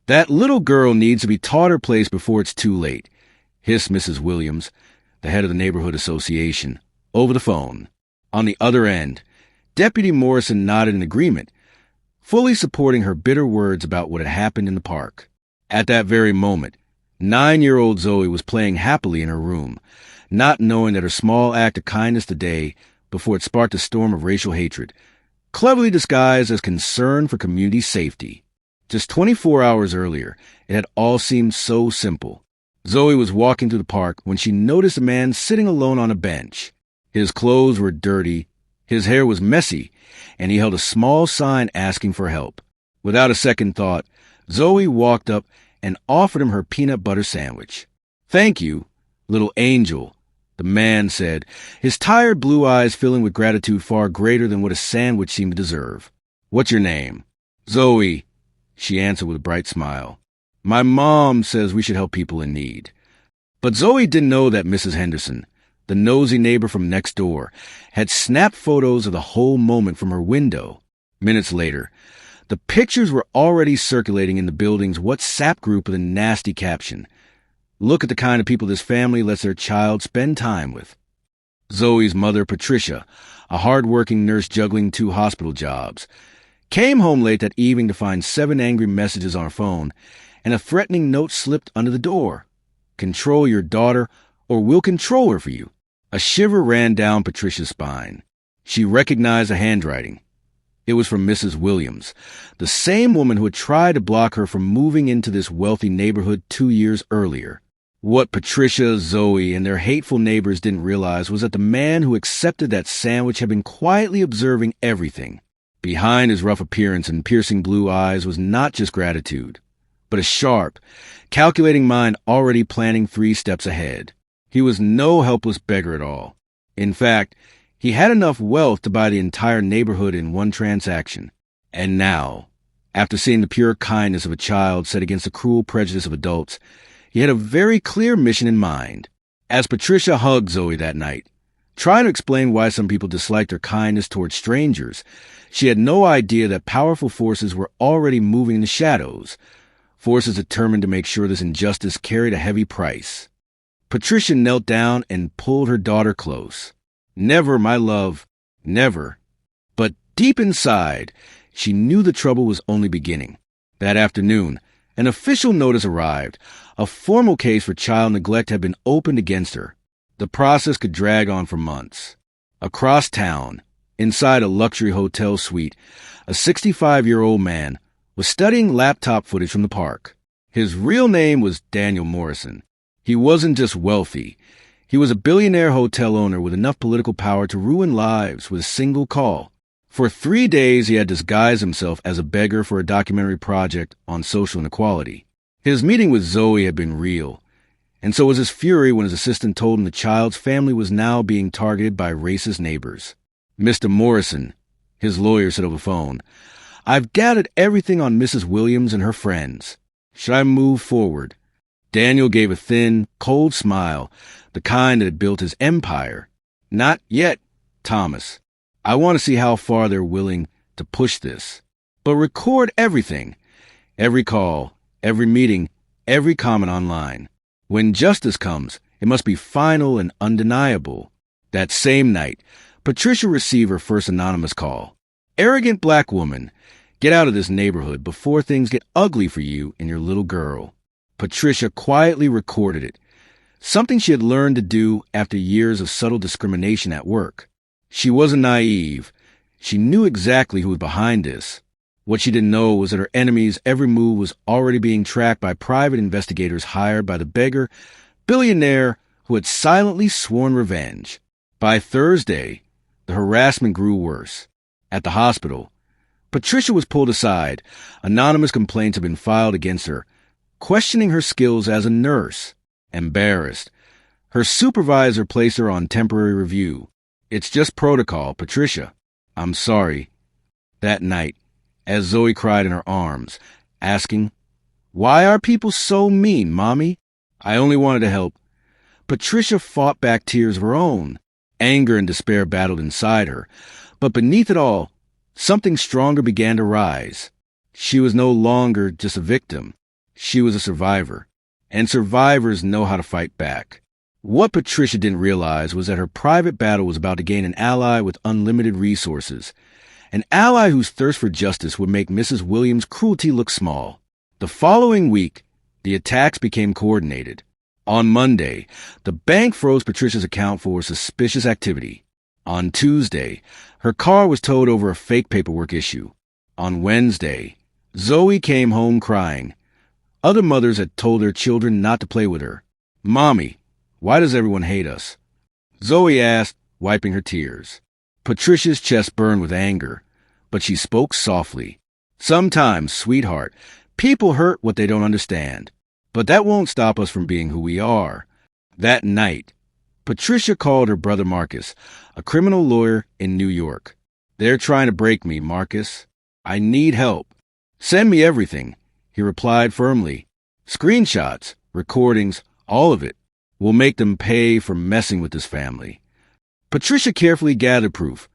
"That little girl needs to be taught her place before it's too late," hissed Mrs. Williams, the head of the neighborhood association, over the phone. On the other end, Deputy Morrison nodded in agreement, fully supporting her bitter words about what had happened in the park. At that very moment, 9-year-old Zoe was playing happily in her room, not knowing that her small act of kindness today, before it sparked a storm of racial hatred, cleverly disguised as concern for community safety. Just 24 hours earlier, it had all seemed so simple. Zoe was walking through the park when she noticed a man sitting alone on a bench. His clothes were dirty, his hair was messy, and he held a small sign asking for help. Without a second thought, Zoe walked up and offered him her peanut butter sandwich. "Thank you, little angel," the man said, his tired blue eyes filling with gratitude far greater than what a sandwich seemed to deserve. "What's your name?" "Zoe," she answered with a bright smile. "My mom says we should help people in need." But Zoe didn't know that Mrs. Henderson, the nosy neighbor from next door, had snapped photos of the whole moment from her window. Minutes later, the pictures were already circulating in the building's WhatsApp group with a nasty caption. "Look at the kind of people this family lets their child spend time with." Zoe's mother, Patricia, a hard-working nurse juggling 2 hospital jobs, came home late that evening to find 7 angry messages on her phone and a threatening note slipped under the door. "Control your daughter, or we'll control her for you." A shiver ran down Patricia's spine. She recognized the handwriting. It was from Mrs. Williams, the same woman who had tried to block her from moving into this wealthy neighborhood 2 years earlier. What Patricia, Zoe, and their hateful neighbors didn't realize was that the man who accepted that sandwich had been quietly observing everything. Behind his rough appearance and piercing blue eyes was not just gratitude, but a sharp, calculating mind already planning 3 steps ahead. He was no helpless beggar at all. In fact, he had enough wealth to buy the entire neighborhood in one transaction. And now, after seeing the pure kindness of a child set against the cruel prejudice of adults, he had a very clear mission in mind. As Patricia hugged Zoe that night, trying to explain why some people disliked her kindness towards strangers, she had no idea that powerful forces were already moving in the shadows, forces determined to make sure this injustice carried a heavy price. Patricia knelt down and pulled her daughter close. "Never, my love, never." But deep inside, she knew the trouble was only beginning. That afternoon, an official notice arrived. A formal case for child neglect had been opened against her. The process could drag on for months. Across town, inside a luxury hotel suite, a 65-year-old man was studying laptop footage from the park. His real name was Daniel Morrison. He wasn't just wealthy. He was a billionaire hotel owner with enough political power to ruin lives with a single call. For 3 days, he had disguised himself as a beggar for a documentary project on social inequality. His meeting with Zoe had been real, and so was his fury when his assistant told him the child's family was now being targeted by racist neighbors. "Mr. Morrison," his lawyer said over the phone, "I've gathered everything on Mrs. Williams and her friends. Should I move forward?" Daniel gave a thin, cold smile, the kind that had built his empire. "Not yet, Thomas. I want to see how far they're willing to push this. But record everything. Every call, every meeting, every comment online. When justice comes, it must be final and undeniable." That same night, Patricia received her first anonymous call. "Arrogant black woman, get out of this neighborhood before things get ugly for you and your little girl." Patricia quietly recorded it, something she had learned to do after years of subtle discrimination at work. She wasn't naive. She knew exactly who was behind this. What she didn't know was that her enemy's every move was already being tracked by private investigators hired by the beggar, billionaire who had silently sworn revenge. By Thursday, the harassment grew worse. At the hospital, Patricia was pulled aside. Anonymous complaints had been filed against her, questioning her skills as a nurse. Embarrassed, her supervisor placed her on temporary review. "It's just protocol, Patricia. I'm sorry." That night, as Zoe cried in her arms, asking, "Why are people so mean, Mommy? I only wanted to help," Patricia fought back tears of her own. Anger and despair battled inside her, but beneath it all, something stronger began to rise. She was no longer just a victim. She was a survivor, and survivors know how to fight back. What Patricia didn't realize was that her private battle was about to gain an ally with unlimited resources, an ally whose thirst for justice would make Mrs. Williams' cruelty look small. The following week, the attacks became coordinated. On Monday, the bank froze Patricia's account for suspicious activity. On Tuesday, her car was towed over a fake paperwork issue. On Wednesday, Zoe came home crying. Other mothers had told their children not to play with her. "Mommy, why does everyone hate us?" Zoe asked, wiping her tears. Patricia's chest burned with anger, but she spoke softly. "Sometimes, sweetheart, people hurt what they don't understand, but that won't stop us from being who we are." That night, Patricia called her brother Marcus, a criminal lawyer in New York. "They're trying to break me, Marcus. I need help. Send me everything," he replied firmly. "Screenshots, recordings, all of it. We'll make them pay for messing with this family." Patricia carefully gathered proof.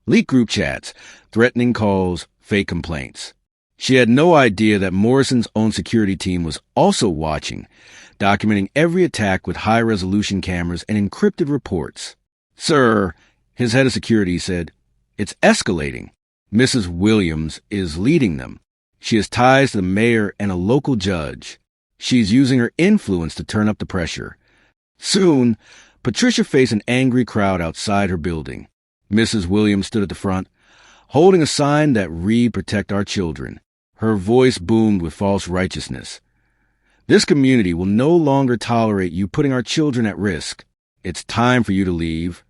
Leaked group chats, threatening calls, fake complaints. She had no idea that Morrison's own security team was also watching, documenting every attack with high-resolution cameras and encrypted reports. "Sir," his head of security said, "it's escalating. Mrs. Williams is leading them. She has ties to the mayor and a local judge. She's using her influence to turn up the pressure." Soon, Patricia faced an angry crowd outside her building. Mrs. Williams stood at the front, holding a sign that read, "Protect our children." Her voice boomed with false righteousness. "This community will no longer tolerate you putting our children at risk. It's time for you to leave."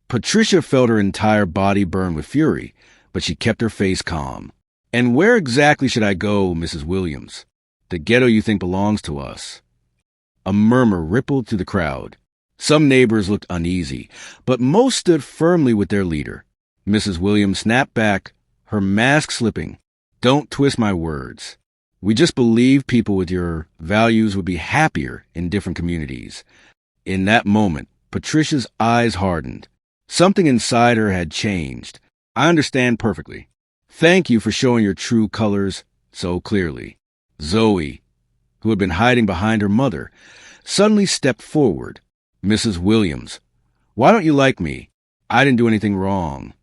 Patricia felt her entire body burn with fury, but she kept her face calm. "And where exactly should I go, Mrs. Williams? The ghetto you think belongs to us." A murmur rippled through the crowd. Some neighbors looked uneasy, but most stood firmly with their leader. Mrs. Williams snapped back, her mask slipping. "Don't twist my words. We just believe people with your values would be happier in different communities." In that moment, Patricia's eyes hardened. Something inside her had changed. "I understand perfectly. Thank you for showing your true colors so clearly." Zoe, who had been hiding behind her mother, suddenly stepped forward. "Mrs. Williams, why don't you like me? I didn't do anything wrong."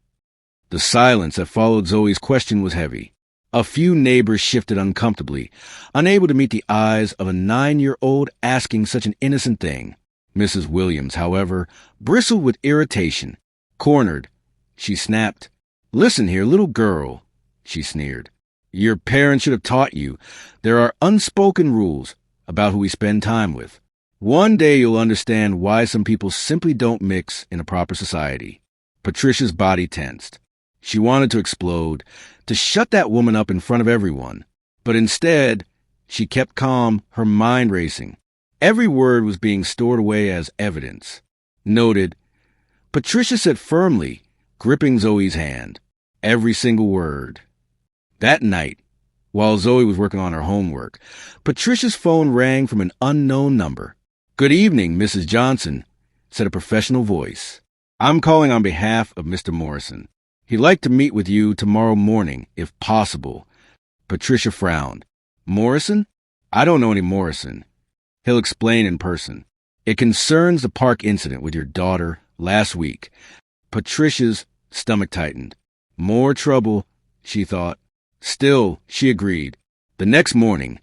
The silence that followed Zoe's question was heavy. A few neighbors shifted uncomfortably, unable to meet the eyes of a 9-year-old asking such an innocent thing. Mrs. Williams, however, bristled with irritation. Cornered, she snapped. "Listen here, little girl," she sneered. "Your parents should have taught you. There are unspoken rules about who we spend time with. One day you'll understand why some people simply don't mix in a proper society." Patricia's body tensed. She wanted to explode, to shut that woman up in front of everyone. But instead, she kept calm, her mind racing. Every word was being stored away as evidence. "Noted," Patricia said firmly, gripping Zoe's hand. "Every single word." That night, while Zoe was working on her homework, Patricia's phone rang from an unknown number. "Good evening, Mrs. Johnson," said a professional voice. "I'm calling on behalf of Mr. Morrison. He'd like to meet with you tomorrow morning, if possible." Patricia frowned. "Morrison? I don't know any Morrison. He'll explain in person. It concerns the park incident with your daughter last week." Patricia's stomach tightened. More trouble, she thought. Still, she agreed. The next morning,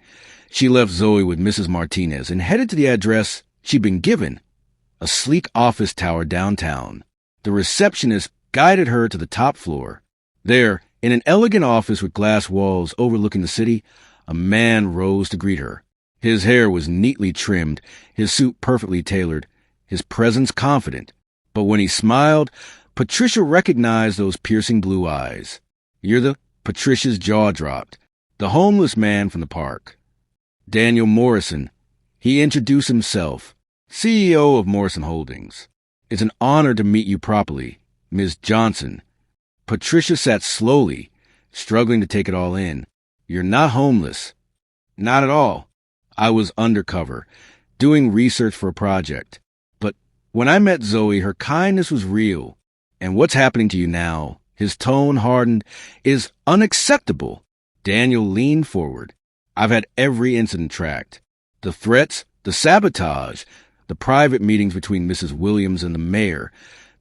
she left Zoe with Mrs. Martinez and headed to the address she'd been given, a sleek office tower downtown. The receptionist guided her to the top floor. There, in an elegant office with glass walls overlooking the city, a man rose to greet her. His hair was neatly trimmed, his suit perfectly tailored, his presence confident. But when he smiled, Patricia recognized those piercing blue eyes. Patricia's jaw dropped. The homeless man from the park. Daniel Morrison. He introduced himself. CEO of Morrison Holdings. "It's an honor to meet you properly, Ms. Johnson." Patricia sat slowly, struggling to take it all in. "You're not homeless." "Not at all. I was undercover, doing research for a project. But when I met Zoe, her kindness was real. And what's happening to you now," his tone hardened, "is unacceptable." Daniel leaned forward. I've had every incident tracked. The threats, the sabotage, the private meetings between Mrs. Williams and the mayor.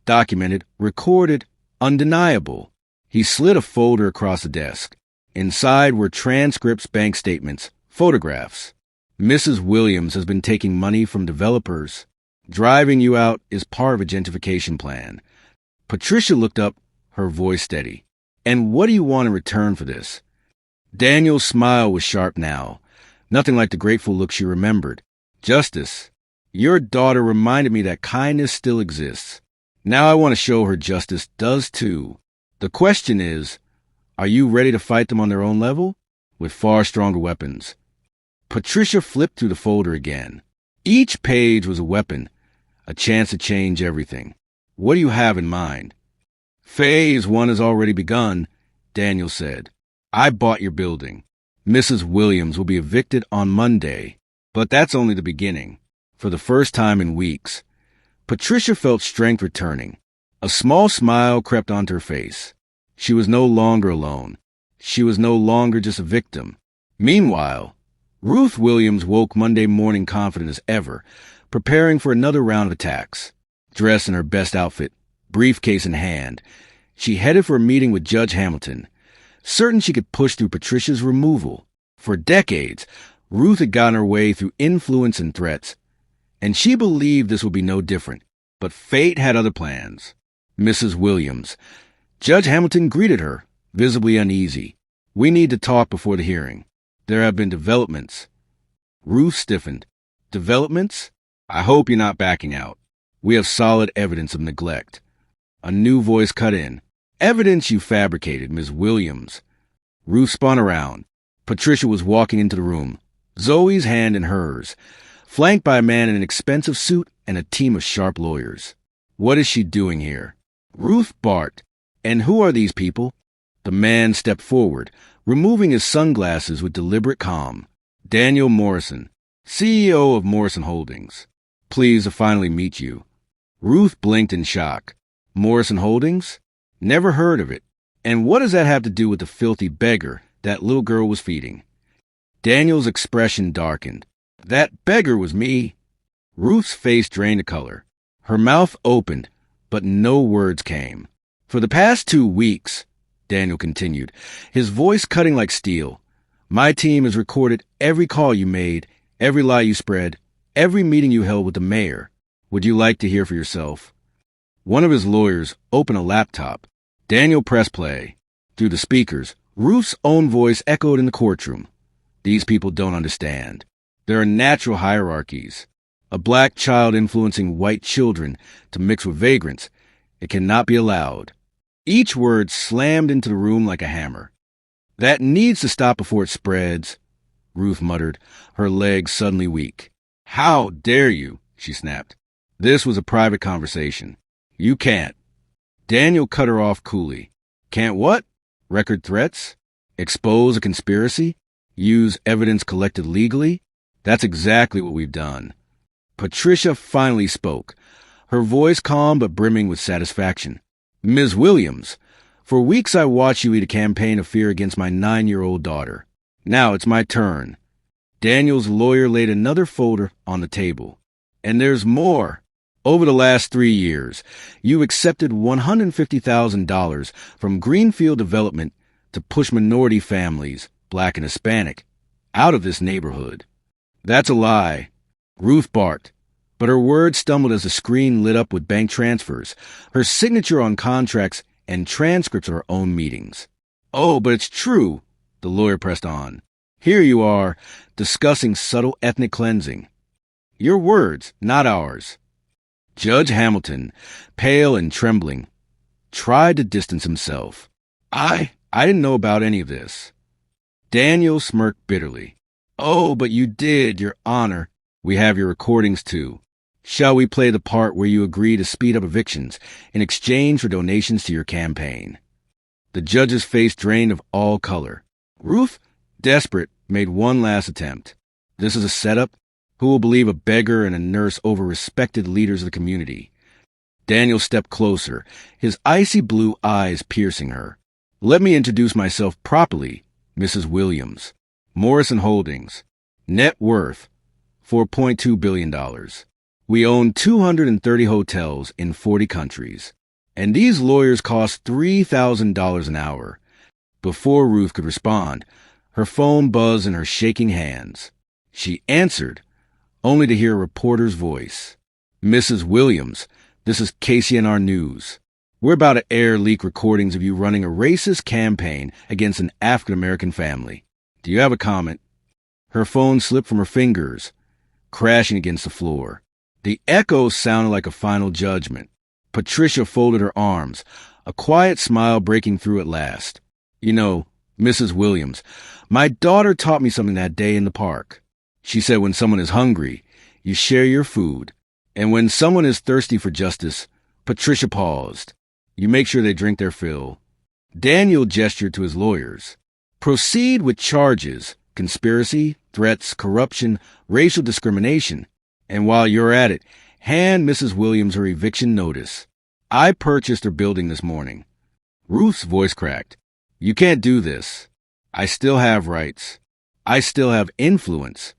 Documented, recorded, undeniable. He slid a folder across the desk. Inside were transcripts, bank statements, photographs. Mrs. Williams has been taking money from developers. Driving you out is part of a gentrification plan. Patricia looked up, her voice steady. And what do you want in return for this? Daniel's smile was sharp now. Nothing like the grateful look she remembered. Justice. Your daughter reminded me that kindness still exists. Now I want to show her justice does too. The question is, are you ready to fight them on their own level? With far stronger weapons. Patricia flipped through the folder again. Each page was a weapon, a chance to change everything. What do you have in mind? Phase 1 has already begun, Daniel said. I bought your building. Mrs. Williams will be evicted on Monday, but that's only the beginning. For the first time in weeks, Patricia felt strength returning. A small smile crept onto her face. She was no longer alone. She was no longer just a victim. Meanwhile, Ruth Williams woke Monday morning confident as ever, preparing for another round of attacks. Dressed in her best outfit, briefcase in hand, she headed for a meeting with Judge Hamilton, certain she could push through Patricia's removal. For decades, Ruth had gotten her way through influence and threats, and she believed this would be no different. But fate had other plans. Mrs. Williams. Judge Hamilton greeted her, visibly uneasy. We need to talk before the hearing. There have been developments. Ruth stiffened. Developments? I hope you're not backing out. We have solid evidence of neglect. A new voice cut in. Evidence you fabricated, Ms. Williams. Ruth spun around. Patricia was walking into the room, Zoe's hand in hers, flanked by a man in an expensive suit and a team of sharp lawyers. What is she doing here? Ruth barked. And who are these people? The man stepped forward, removing his sunglasses with deliberate calm. Daniel Morrison, CEO of Morrison Holdings. Pleased to finally meet you. Ruth blinked in shock. Morrison Holdings? Never heard of it. And what does that have to do with the filthy beggar that little girl was feeding? Daniel's expression darkened. That beggar was me. Ruth's face drained of color. Her mouth opened, but no words came. For the past 2 weeks, Daniel continued, his voice cutting like steel, my team has recorded every call you made, every lie you spread, every meeting you held with the mayor. Would you like to hear for yourself? One of his lawyers opened a laptop. Daniel pressed play. Through the speakers, Ruth's own voice echoed in the courtroom. These people don't understand. There are natural hierarchies. A black child influencing white children to mix with vagrants. It cannot be allowed. Each word slammed into the room like a hammer. That needs to stop before it spreads, Ruth muttered, her legs suddenly weak. How dare you, she snapped. This was a private conversation. You can't. Daniel cut her off coolly. Can't what? Record threats? Expose a conspiracy? Use evidence collected legally? That's exactly what we've done. Patricia finally spoke, her voice calm but brimming with satisfaction. Ms. Williams, for weeks I watched you lead a campaign of fear against my 9-year-old daughter. Now it's my turn. Daniel's lawyer laid another folder on the table. And there's more. Over the last 3 years, you accepted $150,000 from Greenfield Development to push minority families, black and Hispanic, out of this neighborhood. That's a lie. Ruth barked, but her words stumbled as the screen lit up with bank transfers, her signature on contracts, and transcripts of her own meetings. Oh, but it's true, the lawyer pressed on. Here you are, discussing subtle ethnic cleansing. Your words, not ours. Judge Hamilton, pale and trembling, tried to distance himself. I didn't know about any of this. Daniel smirked bitterly. Oh, but you did, Your Honor. We have your recordings, too. Shall we play the part where you agree to speed up evictions in exchange for donations to your campaign? The judge's face drained of all color. Ruth, desperate, made one last attempt. This is a setup? Who will believe a beggar and a nurse over respected leaders of the community? Daniel stepped closer, his icy blue eyes piercing her. Let me introduce myself properly, Mrs. Williams. Morrison Holdings. Net worth, $4.2 billion. We own 230 hotels in 40 countries. And these lawyers cost $3,000 an hour. Before Ruth could respond, her phone buzzed in her shaking hands. She answered, only to hear a reporter's voice. Mrs. Williams, this is KCNR News. We're about to air leak recordings of you running a racist campaign against an African-American family. Do you have a comment? Her phone slipped from her fingers, crashing against the floor. The echo sounded like a final judgment. Patricia folded her arms, a quiet smile breaking through at last. You know, Mrs. Williams, my daughter taught me something that day in the park. She said when someone is hungry, you share your food. And when someone is thirsty for justice, Patricia paused. You make sure they drink their fill. Daniel gestured to his lawyers. Proceed with charges, conspiracy, threats, corruption, racial discrimination. And while you're at it, hand Mrs. Williams her eviction notice. I purchased her building this morning. Ruth's voice cracked. You can't do this. I still have rights. I still have influence.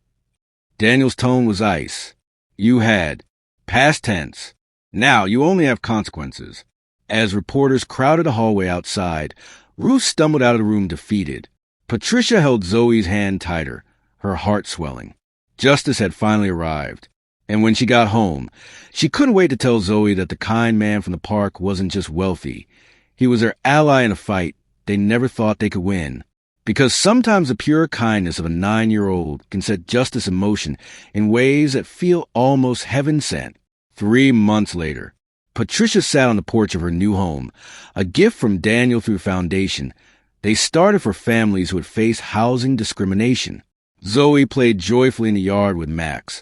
Daniel's tone was ice. You had. Past tense. Now you only have consequences. As reporters crowded the hallway outside, Ruth stumbled out of the room defeated. Patricia held Zoe's hand tighter, her heart swelling. Justice had finally arrived. And when she got home, she couldn't wait to tell Zoe that the kind man from the park wasn't just wealthy. He was their ally in a fight they never thought they could win. Because sometimes the pure kindness of a 9-year-old can set justice in motion in ways that feel almost heaven-sent. 3 months later, Patricia sat on the porch of her new home, a gift from Daniel through the foundation. They started for families who had faced housing discrimination. Zoe played joyfully in the yard with Max,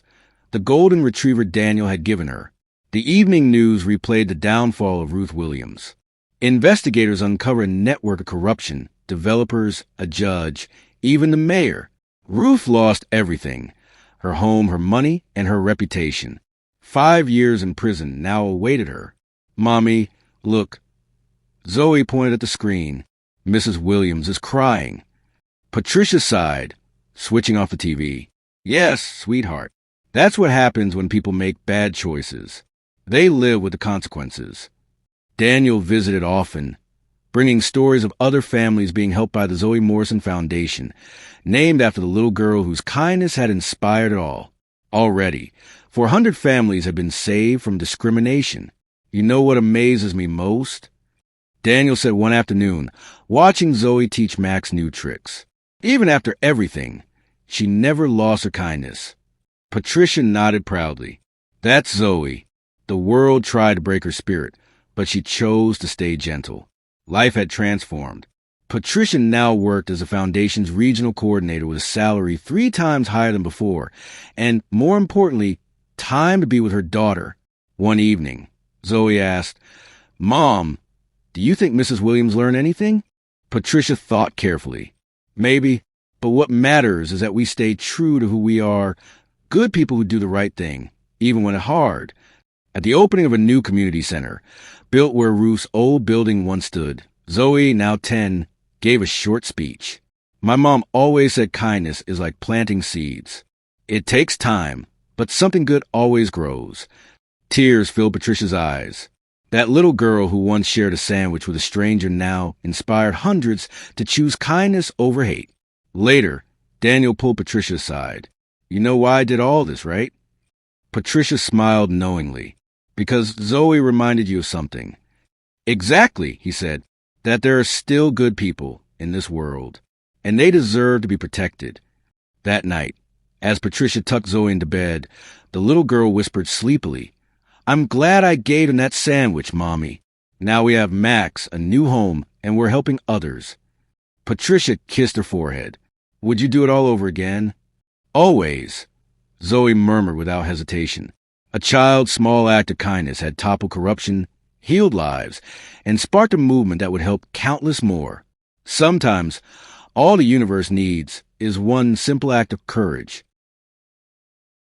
the golden retriever Daniel had given her. The evening news replayed the downfall of Ruth Williams. Investigators uncovered a network of corruption, developers, a judge, even the mayor. Ruth lost everything, her home, her money, and her reputation. 5 years in prison now awaited her. Mommy, look. Zoe pointed at the screen. Mrs. Williams is crying. Patricia sighed, switching off the TV. Yes, sweetheart. That's what happens when people make bad choices. They live with the consequences. Daniel visited often, bringing stories of other families being helped by the Zoe Morrison Foundation, named after the little girl whose kindness had inspired it all. Already, 400 families have been saved from discrimination. You know what amazes me most? Daniel said one afternoon, watching Zoe teach Max new tricks. Even after everything, she never lost her kindness. Patricia nodded proudly. That's Zoe. The world tried to break her spirit, but she chose to stay gentle. Life had transformed. Patricia now worked as the foundation's regional coordinator with a salary 3 times higher than before, and, more importantly, time to be with her daughter. One evening, Zoe asked, Mom, do you think Mrs. Williams learned anything? Patricia thought carefully. Maybe, but what matters is that we stay true to who we are, good people who do the right thing, even when it's hard. At the opening of a new community center, built where Ruth's old building once stood, Zoe, now 10, gave a short speech. My mom always said kindness is like planting seeds. It takes time, but something good always grows. Tears filled Patricia's eyes. That little girl who once shared a sandwich with a stranger now inspired hundreds to choose kindness over hate. Later, Daniel pulled Patricia aside. You know why I did all this, right? Patricia smiled knowingly. Because Zoe reminded you of something. Exactly, he said, that there are still good people in this world, and they deserve to be protected. That night, as Patricia tucked Zoe into bed, the little girl whispered sleepily, I'm glad I gave him that sandwich, Mommy. Now we have Max, a new home, and we're helping others. Patricia kissed her forehead. Would you do it all over again? Always, Zoe murmured without hesitation. A child's small act of kindness had toppled corruption, healed lives, and sparked a movement that would help countless more. Sometimes, all the universe needs is one simple act of courage.